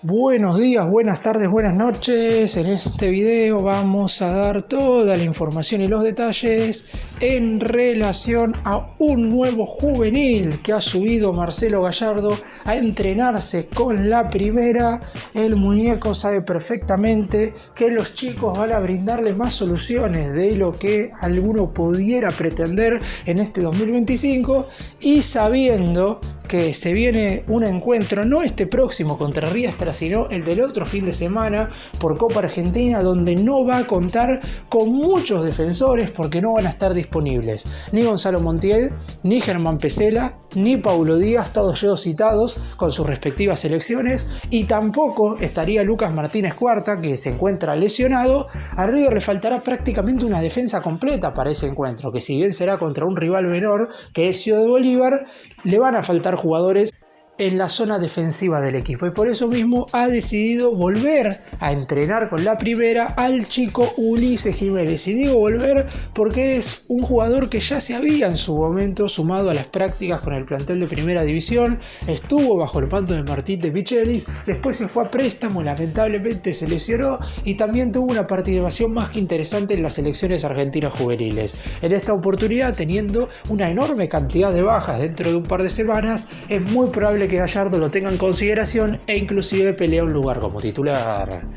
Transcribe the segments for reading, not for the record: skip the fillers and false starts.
Buenos días, buenas tardes, buenas noches. En este video vamos a dar toda la información y los detalles en relación a un nuevo juvenil que ha subido Marcelo Gallardo a entrenarse con la primera. El muñeco sabe perfectamente que los chicos van a brindarle más soluciones de lo que alguno pudiera pretender en este 2025, y sabiendo que se viene un encuentro, no este próximo contra Riestra, sino el del otro fin de semana por Copa Argentina, donde no va a contar con muchos defensores porque no van a estar disponibles ni Gonzalo Montiel, ni Germán Pesela, ni Paulo Díaz, todos ellos citados con sus respectivas selecciones, y tampoco estaría Lucas Martínez Cuarta, que se encuentra lesionado. A River le faltará prácticamente una defensa completa para ese encuentro, que si bien será contra un rival menor que es Ciudad Bolívar, le van a faltar jugadores en la zona defensiva del equipo, y por eso mismo ha decidido volver a entrenar con la primera al chico Ulises Jiménez. Y digo volver porque es un jugador que ya se había en su momento sumado a las prácticas con el plantel de primera división, estuvo bajo el mando de Martín de Michelis, después se fue a préstamo, lamentablemente se lesionó, y también tuvo una participación más que interesante en las selecciones argentinas juveniles. En esta oportunidad, teniendo una enorme cantidad de bajas dentro de un par de semanas, es muy probable que Gallardo lo tenga en consideración e inclusive pelea un lugar como titular.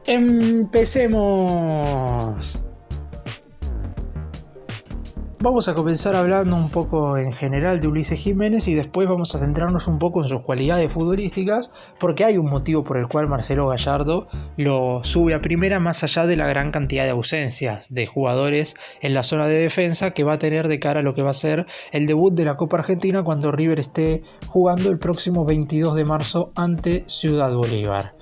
Empecemos. Vamos a comenzar hablando un poco en general de Ulises Jiménez y después vamos a centrarnos un poco en sus cualidades futbolísticas, porque hay un motivo por el cual Marcelo Gallardo lo sube a primera, más allá de la gran cantidad de ausencias de jugadores en la zona de defensa que va a tener de cara a lo que va a ser el debut de la Copa Argentina cuando River esté jugando el próximo 22 de marzo ante Ciudad Bolívar.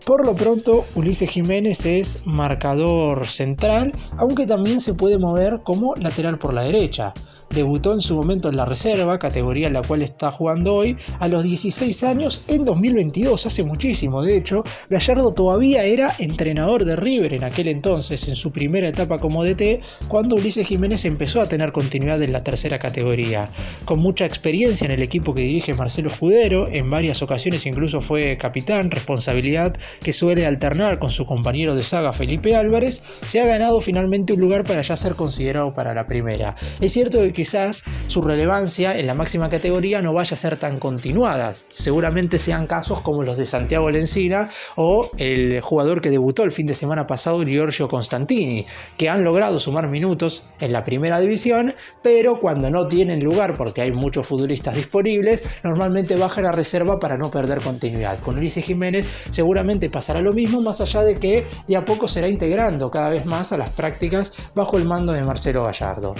Por lo pronto, Ulises Jiménez es marcador central, aunque también se puede mover como lateral por la derecha. Debutó en su momento en la reserva, categoría en la cual está jugando hoy, a los 16 años en 2022, hace muchísimo. De hecho, Gallardo todavía era entrenador de River en aquel entonces, en su primera etapa como DT, cuando Ulises Jiménez empezó a tener continuidad en la tercera categoría. Con mucha experiencia en el equipo que dirige Marcelo Escudero, en varias ocasiones incluso fue capitán, responsabilidad que suele alternar con su compañero de saga Felipe Álvarez, se ha ganado finalmente un lugar para ya ser considerado para la primera. Es cierto que quizás su relevancia en la máxima categoría no vaya a ser tan continuada, seguramente sean casos como los de Santiago Lencina o el jugador que debutó el fin de semana pasado, Giorgio Constantini, que han logrado sumar minutos en la primera división, pero cuando no tienen lugar porque hay muchos futbolistas disponibles, normalmente bajan a reserva para no perder continuidad. Con Ulises Jiménez seguramente pasará lo mismo, más allá de que de a poco será integrando cada vez más a las prácticas bajo el mando de Marcelo Gallardo.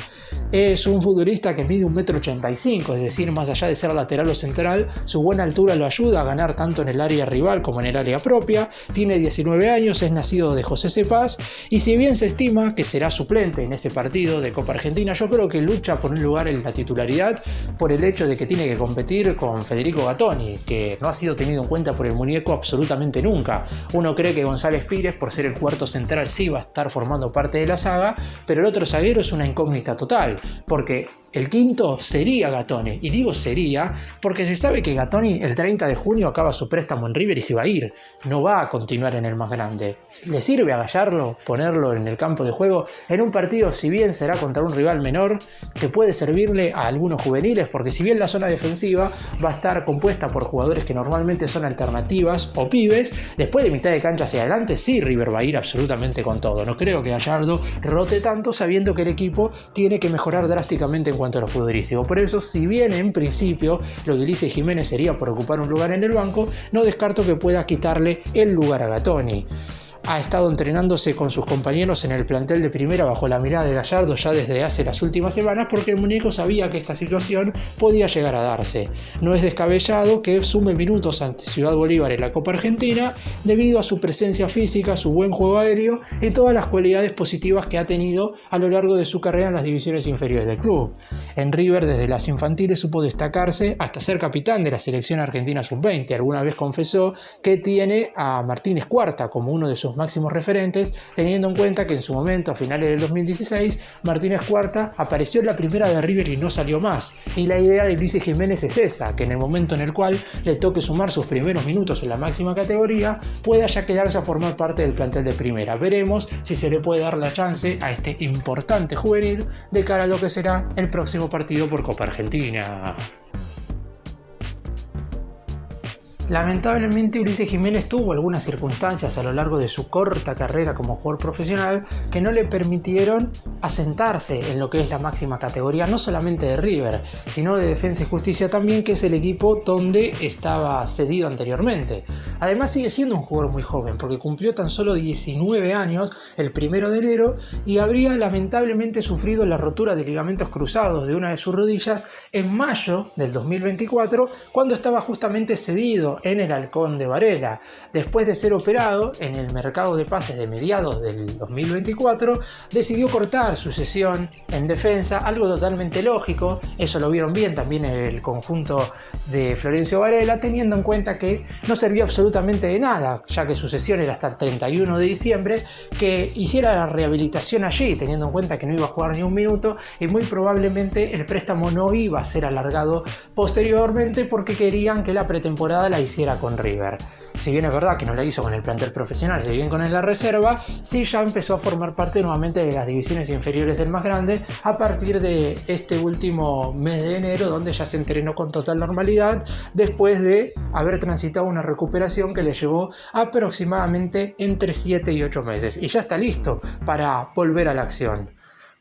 Es un futbolista que mide 1,85 m, es decir, más allá de ser lateral o central, su buena altura lo ayuda a ganar tanto en el área rival como en el área propia. Tiene 19 años, es nacido de José Cepaz, y si bien se estima que será suplente en ese partido de Copa Argentina, yo creo que lucha por un lugar en la titularidad por el hecho de que tiene que competir con Federico Gattoni, que no ha sido tenido en cuenta por el muñeco absolutamente nunca. Uno cree que González Pires, por ser el cuarto central, sí va a estar formando parte de la saga, pero el otro zaguero es una incógnita total, porque el quinto sería Gattoni, y digo sería porque se sabe que Gattoni el 30 de junio acaba su préstamo en River y se va a ir, no va a continuar en el más grande. ¿Le sirve a Gallardo ponerlo en el campo de juego en un partido, si bien será contra un rival menor, que puede servirle a algunos juveniles? Porque si bien la zona defensiva va a estar compuesta por jugadores que normalmente son alternativas o pibes, después de mitad de cancha hacia adelante sí River va a ir absolutamente con todo. No creo que Gallardo rote tanto, sabiendo que el equipo tiene que mejorar drásticamente en cuanto a lo futbolístico. Por eso, si bien en principio lo que dice Jiménez sería por ocupar un lugar en el banco, no descarto que pueda quitarle el lugar a Gattoni. Ha estado entrenándose con sus compañeros en el plantel de primera bajo la mirada de Gallardo ya desde hace las últimas semanas, porque el muñeco sabía que esta situación podía llegar a darse. No es descabellado que sume minutos ante Ciudad Bolívar en la Copa Argentina debido a su presencia física, su buen juego aéreo y todas las cualidades positivas que ha tenido a lo largo de su carrera en las divisiones inferiores del club. En River, desde las infantiles, supo destacarse hasta ser capitán de la selección argentina sub-20. Alguna vez confesó que tiene a Martínez Cuarta como uno de sus máximos referentes, teniendo en cuenta que en su momento, a finales del 2016, Martínez Cuarta apareció en la primera de River y no salió más. Y la idea de Ulises Jiménez es esa, que en el momento en el cual le toque sumar sus primeros minutos en la máxima categoría, pueda ya quedarse a formar parte del plantel de primera. Veremos si se le puede dar la chance a este importante juvenil de cara a lo que será el próximo partido por Copa Argentina. Lamentablemente Ulises Jiménez tuvo algunas circunstancias a lo largo de su corta carrera como jugador profesional que no le permitieron asentarse en lo que es la máxima categoría, no solamente de River, sino de Defensa y Justicia también, que es el equipo donde estaba cedido anteriormente. Además sigue siendo un jugador muy joven, porque cumplió tan solo 19 años el 1 de enero y habría lamentablemente sufrido la rotura de ligamentos cruzados de una de sus rodillas en mayo del 2024, cuando estaba justamente cedido en el Halcón de Varela. Después de ser operado en el mercado de pases de mediados del 2024, decidió cortar su cesión en Defensa, algo totalmente lógico. Eso lo vieron bien también en el conjunto de Florencio Varela, teniendo en cuenta que no servía absolutamente de nada, ya que su cesión era hasta el 31 de diciembre, que hiciera la rehabilitación allí, teniendo en cuenta que no iba a jugar ni un minuto y muy probablemente el préstamo no iba a ser alargado posteriormente, porque querían que la pretemporada la hiciera con River. Si bien es verdad que no la hizo con el plantel profesional, si bien con la reserva, sí ya empezó a formar parte nuevamente de las divisiones inferiores del más grande a partir de este último mes de enero, donde ya se entrenó con total normalidad después de haber transitado una recuperación que le llevó aproximadamente entre 7 y 8 meses y ya está listo para volver a la acción.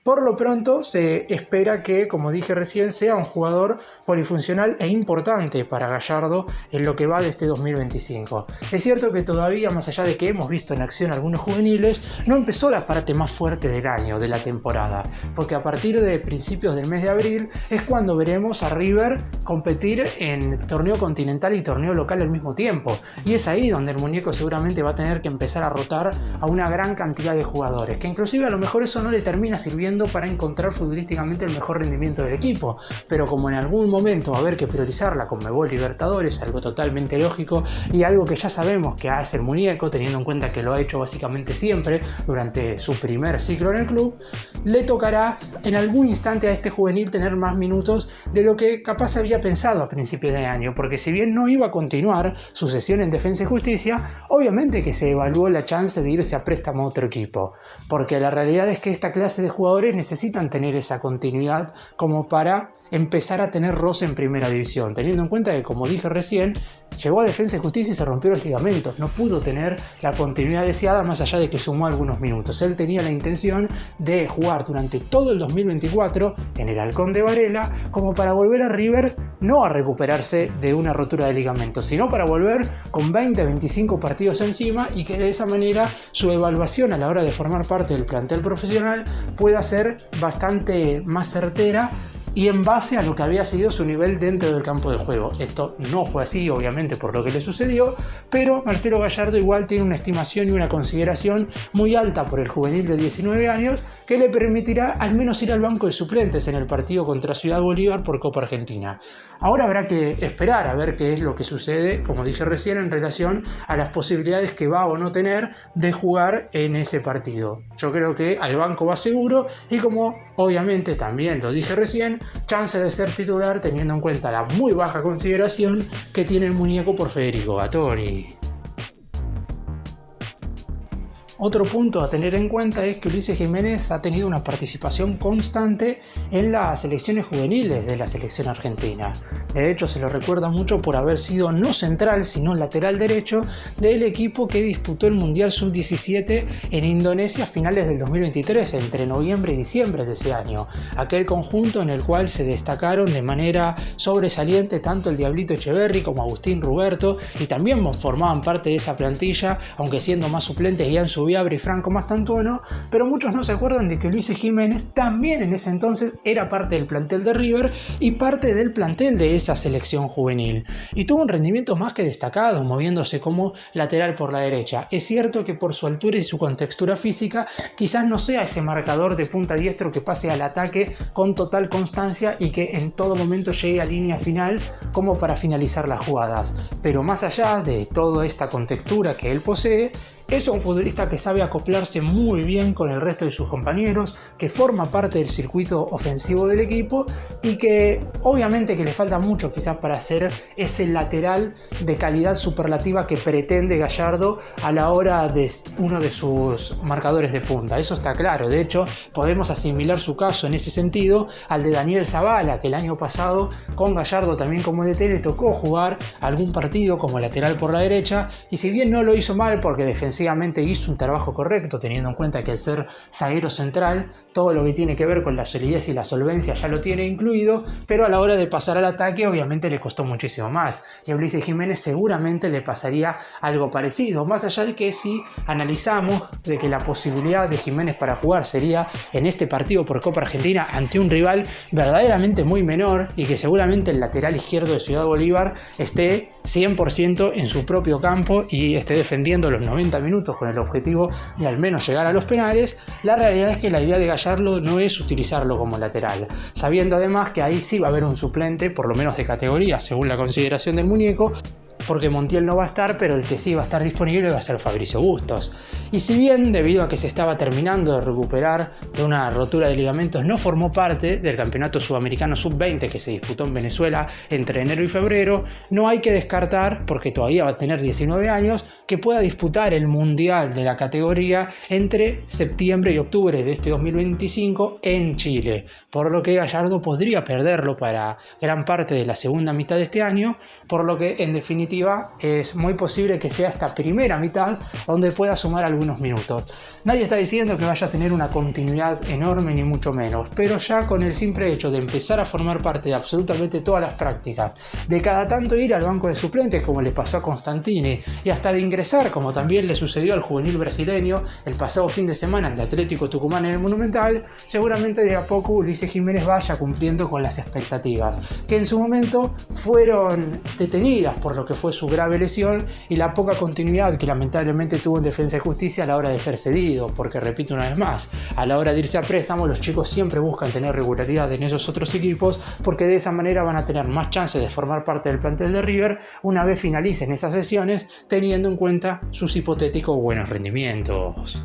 Por lo pronto se espera que, como dije recién, sea un jugador polifuncional e importante para Gallardo en lo que va de este 2025. Es cierto que todavía, más allá de que hemos visto en acción algunos juveniles, no empezó la parte más fuerte del año, de la temporada, porque a partir de principios del mes de abril es cuando veremos a River competir en torneo continental y torneo local al mismo tiempo, y es ahí donde el muñeco seguramente va a tener que empezar a rotar a una gran cantidad de jugadores, que inclusive a lo mejor eso no le termina sirviendo para encontrar futbolísticamente el mejor rendimiento del equipo, pero como en algún momento va a haber que priorizar la Conmebol Libertadores, algo totalmente lógico y algo que ya sabemos que hace el muñeco, teniendo en cuenta que lo ha hecho básicamente siempre durante su primer ciclo en el club, le tocará en algún instante a este juvenil tener más minutos de lo que capaz había pensado a principios de año, porque si bien no iba a continuar su cesión en Defensa y Justicia, obviamente que se evaluó la chance de irse a préstamo a otro equipo, porque la realidad es que esta clase de jugadores necesitan tener esa continuidad como para empezar a tener roce en primera división, teniendo en cuenta que, como dije recién, llegó a Defensa y Justicia y se rompió los ligamentos, no pudo tener la continuidad deseada más allá de que sumó algunos minutos. Él tenía la intención de jugar durante todo el 2024 en el Halcón de Varela como para volver a River, no a recuperarse de una rotura de ligamentos, sino para volver con 20-25 partidos encima y que de esa manera su evaluación a la hora de formar parte del plantel profesional pueda ser bastante más certera y en base a lo que había sido su nivel dentro del campo de juego. Esto no fue así, obviamente, por lo que le sucedió, pero Marcelo Gallardo igual tiene una estimación y una consideración muy alta por el juvenil de 19 años que le permitirá al menos ir al banco de suplentes en el partido contra Ciudad Bolívar por Copa Argentina. Ahora habrá que esperar a ver qué es lo que sucede, como dije recién, en relación a las posibilidades que va o no tener de jugar en ese partido. Yo creo que al banco va seguro y, como obviamente también lo dije recién, chance de ser titular teniendo en cuenta la muy baja consideración que tiene el muñeco por Federico Gattoni. Otro punto a tener en cuenta es que Ulises Jiménez ha tenido una participación constante en las selecciones juveniles de la selección argentina. De hecho, se lo recuerda mucho por haber sido no central, sino lateral derecho del equipo que disputó el Mundial Sub-17 en Indonesia a finales del 2023, entre noviembre y diciembre de ese año. Aquel conjunto en el cual se destacaron de manera sobresaliente tanto el Diablito Echeverri como Agustín Ruberto, y también formaban parte de esa plantilla, aunque siendo más suplentes Ian Subiabre y Franco Mastantuono, pero muchos no se acuerdan de que Ulises Jiménez también en ese entonces era parte del plantel de River y parte del plantel de esa selección juvenil, y tuvo un rendimiento más que destacado, moviéndose como lateral por la derecha. Es cierto que por su altura y su contextura física quizás no sea ese marcador de punta diestro que pase al ataque con total constancia y que en todo momento llegue a línea final como para finalizar las jugadas, pero más allá de toda esta contextura que él posee, Es un futbolista que sabe acoplarse muy bien con el resto de sus compañeros, que forma parte del circuito ofensivo del equipo y que obviamente que le falta mucho quizás para ser ese lateral de calidad superlativa que pretende Gallardo a la hora de uno de sus marcadores de punta. Eso está claro. De hecho, podemos asimilar su caso en ese sentido al de Daniel Zabala, que el año pasado con Gallardo también como DT le tocó jugar algún partido como lateral por la derecha, y si bien no lo hizo mal porque defensivamente hizo un trabajo correcto, teniendo en cuenta que al ser zaguero central todo lo que tiene que ver con la solidez y la solvencia ya lo tiene incluido, pero a la hora de pasar al ataque obviamente le costó muchísimo más, y a Ulises Jiménez seguramente le pasaría algo parecido, más allá de que si analizamos de que la posibilidad de Jiménez para jugar sería en este partido por Copa Argentina ante un rival verdaderamente muy menor, y que seguramente el lateral izquierdo de Ciudad Bolívar esté 100% en su propio campo y esté defendiendo los 90 minutos con el objetivo de al menos llegar a los penales, la realidad es que la idea de Gallardo no es utilizarlo como lateral, sabiendo además que ahí sí va a haber un suplente, por lo menos de categoría, según la consideración del muñeco, porque Montiel no va a estar, pero el que sí va a estar disponible va a ser Fabricio Bustos. Y si bien, debido a que se estaba terminando de recuperar de una rotura de ligamentos, no formó parte del Campeonato Sudamericano Sub-20 que se disputó en Venezuela entre enero y febrero, no hay que descartar, porque todavía va a tener 19 años, que pueda disputar el Mundial de la categoría entre septiembre y octubre de este 2025 en Chile, por lo que Gallardo podría perderlo para gran parte de la segunda mitad de este año, por lo que en definitiva es muy posible que sea esta primera mitad donde pueda sumar algunos minutos. Nadie está diciendo que vaya a tener una continuidad enorme ni mucho menos, pero ya con el simple hecho de empezar a formar parte de absolutamente todas las prácticas, de cada tanto ir al banco de suplentes como le pasó a Constantini, y hasta de ingresar como también le sucedió al juvenil brasileño el pasado fin de semana ante Atlético Tucumán en el Monumental, seguramente de a poco Ulises Jiménez vaya cumpliendo con las expectativas, que en su momento fueron detenidas por lo que fue su grave lesión y la poca continuidad que lamentablemente tuvo en Defensa y Justicia a la hora de ser cedido, porque repito una vez más, a la hora de irse a préstamo los chicos siempre buscan tener regularidad en esos otros equipos, porque de esa manera van a tener más chances de formar parte del plantel de River una vez finalicen esas sesiones, teniendo en cuenta sus hipotéticos buenos rendimientos.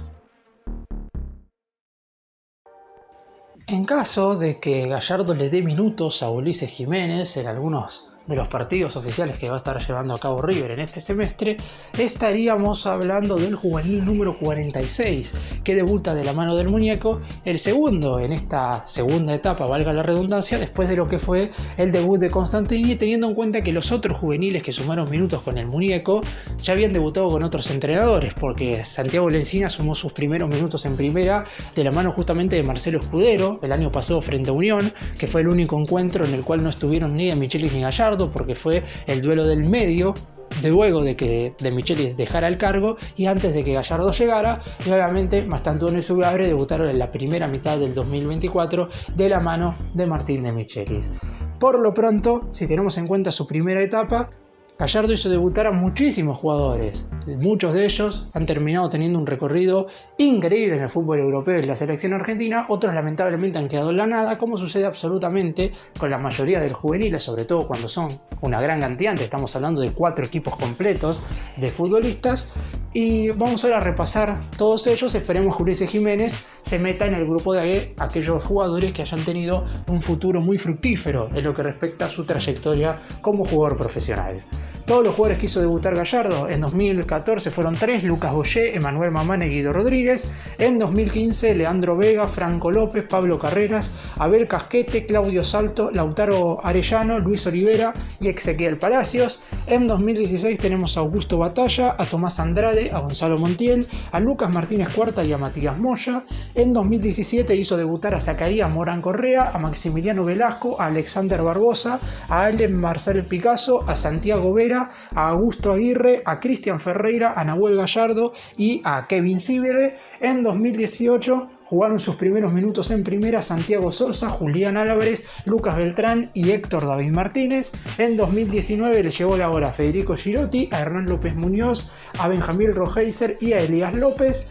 En caso de que Gallardo le dé minutos a Ulises Jiménez en algunos de los partidos oficiales que va a estar llevando a cabo River en este semestre, estaríamos hablando del juvenil número 46, que debuta de la mano del muñeco, el segundo en esta segunda etapa, valga la redundancia, después de lo que fue el debut de Constantini, teniendo en cuenta que los otros juveniles que sumaron minutos con el muñeco ya habían debutado con otros entrenadores, porque Santiago Lencina sumó sus primeros minutos en primera de la mano justamente de Marcelo Escudero el año pasado frente a Unión, que fue el único encuentro en el cual no estuvieron ni De Michelis ni Gallardo, porque fue el duelo del medio luego de que De Michelis dejara el cargo y antes de que Gallardo llegara, y obviamente Mastantuono y Subiabre debutaron en la primera mitad del 2024 de la mano de Martín De Michelis. Por lo pronto, si tenemos en cuenta su primera etapa, Gallardo hizo debutar a muchísimos jugadores. Muchos de ellos han terminado teniendo un recorrido increíble en el fútbol europeo y en la selección argentina, otros lamentablemente han quedado en la nada, como sucede absolutamente con la mayoría de los juveniles, sobre todo cuando son una gran cantidad, estamos hablando de 4 equipos completos de futbolistas, y vamos ahora a repasar todos ellos. Esperemos que Ulises Jiménez se meta en el grupo de aquellos jugadores que hayan tenido un futuro muy fructífero en lo que respecta a su trayectoria como jugador profesional. Todos los jugadores que hizo debutar Gallardo en 2014 fueron 3: Lucas Boyé, Emanuel Mamane y Guido Rodríguez. En 2015, Leandro Vega, Franco López, Pablo Carreras, Abel Casquete, Claudio Salto, Lautaro Arellano, Luis Olivera y Ezequiel Palacios. En 2016 tenemos a Augusto Batalla, a Tomás Andrade, a Gonzalo Montiel, a Lucas Martínez Cuarta y a Matías Moya. En 2017 hizo debutar a Zacarías Morán Correa, a Maximiliano Velasco, a Alexander Barbosa, a Allen Marcel Picasso, a Santiago Vera, a Augusto Aguirre, a Cristian Ferreira, a Nahuel Gallardo y a Kevin Sibere. En 2018 jugaron sus primeros minutos en primera Santiago Sosa, Julián Álvarez, Lucas Beltrán y Héctor David Martínez. En 2019 le llegó la hora a Federico Girotti, a Hernán López Muñoz, a Benjamín Roheiser y a Elías López.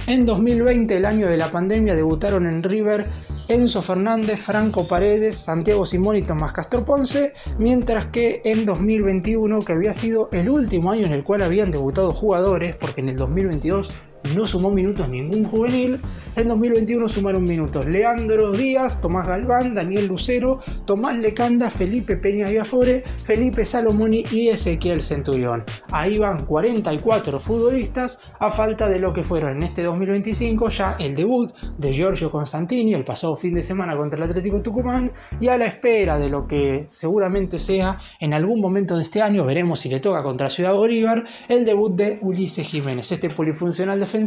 En 2020, el año de la pandemia, debutaron en River Enzo Fernández, Franco Paredes, Santiago Simón y Tomás Castro Ponce, mientras que en 2021, que había sido el último año en el cual habían debutado jugadores, porque en el 2022 no sumó minutos ningún juvenil, en 2021 sumaron minutos Leandro Díaz, Tomás Galván, Daniel Lucero, Tomás Lecanda, Felipe Peña Viafore, Felipe Salomoni y Ezequiel Centurión. Ahí van 44 futbolistas, a falta de lo que fueron en este 2025 ya el debut de Giorgio Constantini el pasado fin de semana contra el Atlético Tucumán, y a la espera de lo que seguramente sea en algún momento de este año, veremos si le toca contra Ciudad Bolívar, el debut de Ulises Jiménez, este polifuncional defensivo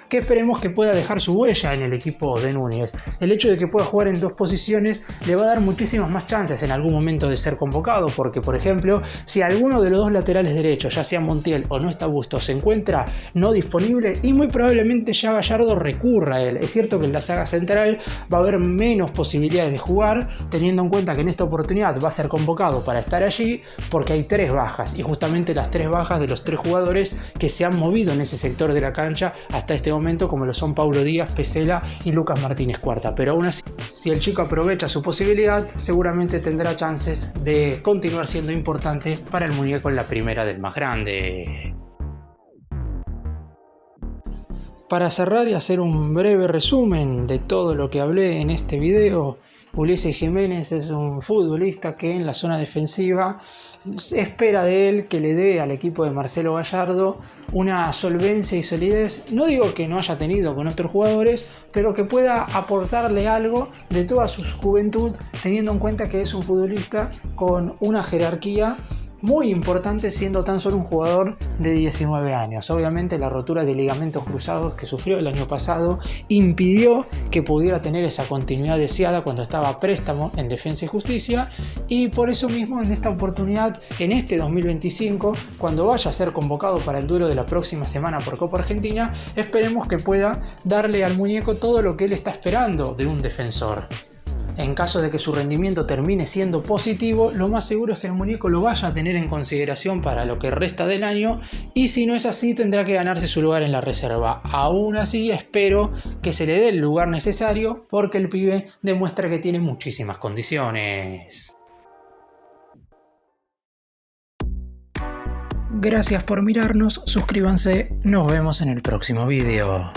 que esperemos que pueda dejar su huella en el equipo de Núñez. El hecho de que pueda jugar en dos posiciones le va a dar muchísimas más chances en algún momento de ser convocado, porque por ejemplo, si alguno de los dos laterales derechos, ya sea Montiel o no está Bustos, se encuentra no disponible, y muy probablemente ya Gallardo recurra a él. Es cierto que en la saga central va a haber menos posibilidades de jugar, teniendo en cuenta que en esta oportunidad va a ser convocado para estar allí, porque hay 3 bajas, y justamente las 3 bajas de los 3 jugadores que se han movido en ese sector de la cancha hasta este momento, como lo son Paulo Díaz, Pesela y Lucas Martínez Cuarta. Pero aún así, si el chico aprovecha su posibilidad, seguramente tendrá chances de continuar siendo importante para el muñeco en la primera del más grande. Para cerrar y hacer un breve resumen de todo lo que hablé en este video, Ulises Jiménez es un futbolista que en la zona defensiva se espera de él que le dé al equipo de Marcelo Gallardo una solvencia y solidez, no digo que no haya tenido con otros jugadores, pero que pueda aportarle algo de toda su juventud, teniendo en cuenta que es un futbolista con una jerarquía muy importante, siendo tan solo un jugador de 19 años. Obviamente la rotura de ligamentos cruzados que sufrió el año pasado impidió que pudiera tener esa continuidad deseada cuando estaba a préstamo en Defensa y Justicia, y por eso mismo en esta oportunidad, en este 2025, cuando vaya a ser convocado para el duelo de la próxima semana por Copa Argentina, esperemos que pueda darle al muñeco todo lo que él está esperando de un defensor. En caso de que su rendimiento termine siendo positivo, lo más seguro es que el muñeco lo vaya a tener en consideración para lo que resta del año, y si no es así tendrá que ganarse su lugar en la reserva. Aún así espero que se le dé el lugar necesario, porque el pibe demuestra que tiene muchísimas condiciones. Gracias por mirarnos, suscríbanse, nos vemos en el próximo video.